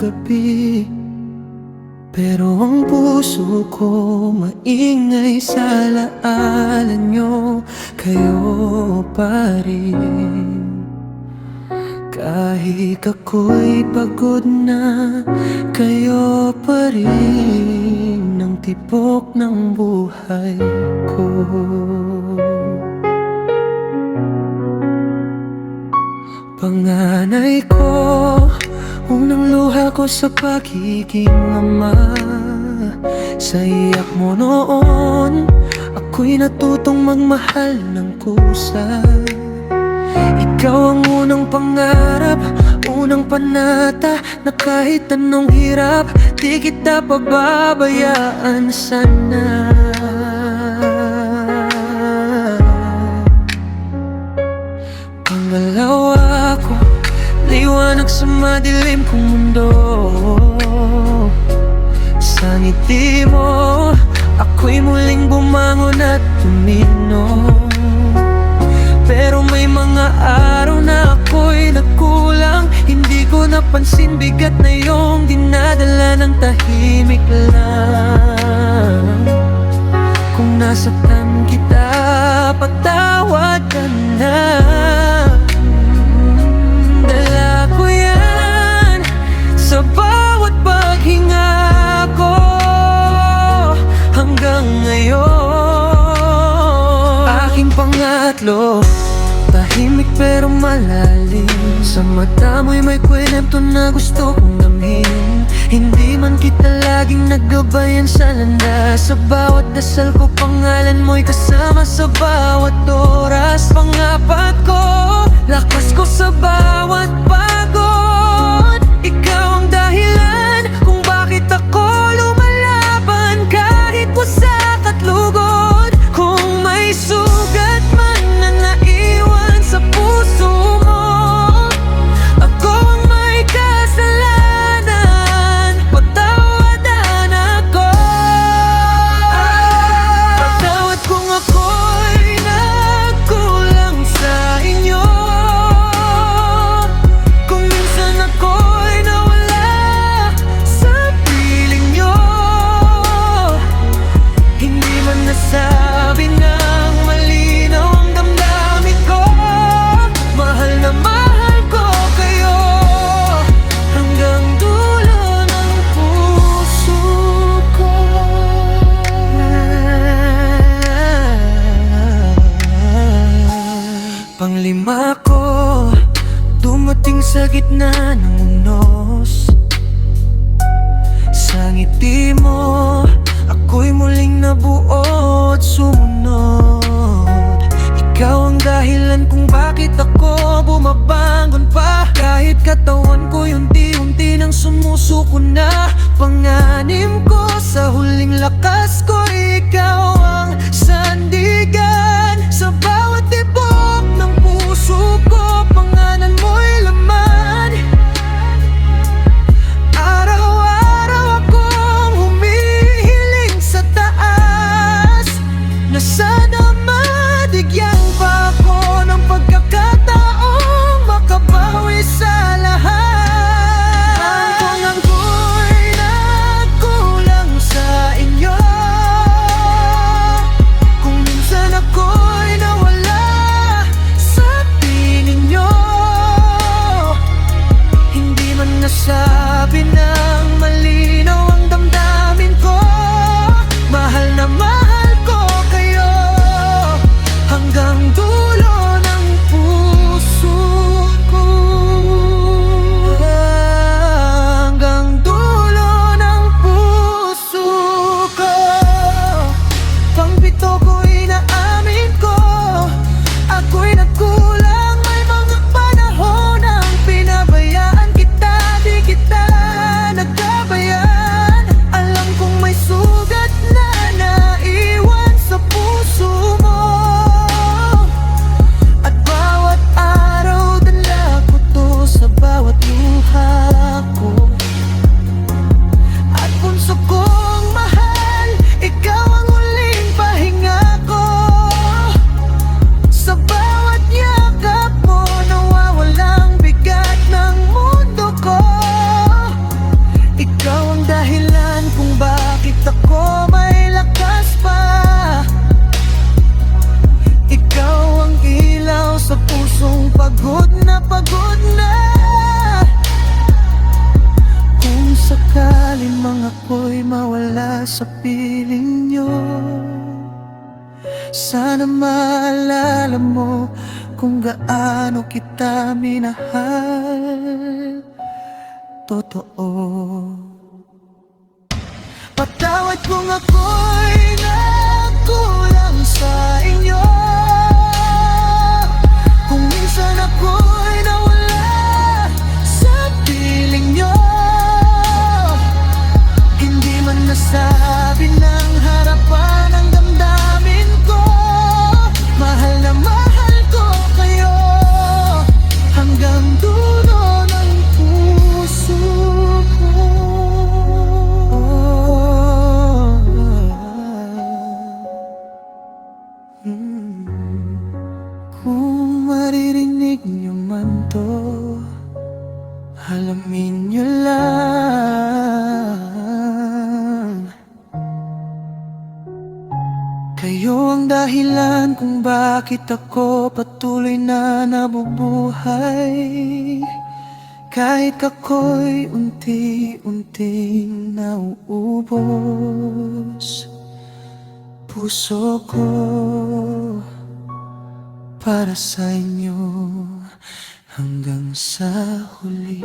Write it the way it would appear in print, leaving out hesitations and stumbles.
gabi, pero ang puso ko maingay sa alaala nyo. Kayo pa rin. Kahit ako'y pagod na, kayo pa rin ang tibok ng buhay ko. Panganay ko, unang luha ko sa pagiging ama. Sa iyak mo noon, ako'y natutong magmahal ng kusa. Ikaw ang unang pangarap, unang panata, na kahit anong hirap, di kita pababayaan sana. Pangalawa ko, liwanag sa madilim kong mundo. Sa ngiti mo, ako'y muling bumangon at tuminom. Pero may mga araw na ako'y nagkulang, hindi ko napansin bigat na iyong dinadala ng tahimik lang. Kung nasaktan kita, patawad ka na. Dala ko yan sa bawat paghinga ko hanggang ngayon. Aking pangatlo, tahimik pero malalim. Sa mata mo'y may kwento na gusto kong damhin. Hindi man kita laging naggabayan sa landas, sa bawat dasal ko pangalan mo'y kasama sa bawat oras. Pangapat ko, lakas ko sa bawat pagod. Ikaw ang dahilan kung bakit ako lumalaban kahit wasak at lugod. Kung may sugat man na naiwan sa puso mo, ako ang may kasalanan, patawadan ako. Patawad kung ako'y nagkulang sa inyo, kung minsan ako'y nawala sa piling nyo. Hindi man nasabi ng malinaw ang damdamin ko, mahal na mahal ko kayo hanggang dulo ng puso ko. Panglima ko, dumating sa gitna ng unos. Sa ngiti mo, ako'y muling nabuo at sumunod. Ikaw ang dahilan kung bakit ako bumabangon pa, kahit katawan ko unti-unti nang sumusuko na. Panganim ko, sa huling lakas ko, ikaw ang sandigan. Sa bawat tibok ng puso ko, pangalan mo'y laman. Araw-araw akong humihiling sa taas, na sana mabigyan pa ako ng pagkakataong makabawi sa lahat. Kung ako'y nagkulang sa inyo, kung minsan ako'y nawala sa piling nyo, hindi man nasabi ng malinaw ang damdamin ko, mahal na mahal ko kayo hanggang dulo ng puso ko. Hanggang dulo ng puso ko. Pangpito ko, inaamin ko, ako'y nagkulang. May mga panahon ang pinabayaan kita, di kita ako'y mawala sa piling nyo. Sana maalala mo kung gaano kita minahal. Totoo. Patawad kung ako'y nagkulang sa inyo, kung minsan ako'y nawala sa piling nyo. Hindi man nasabi ng harapan ang damdamin ko. Mahal na mahal ko kayo hanggang dulo ng puso ko. Kung maririnig niyo man to, alamin niyo lang, kayo ang dahilan kung bakit ako patuloy na nabubuhay. Kahit ako'y unti-unting nauubos, puso ko para sa inyo hanggang sa huli.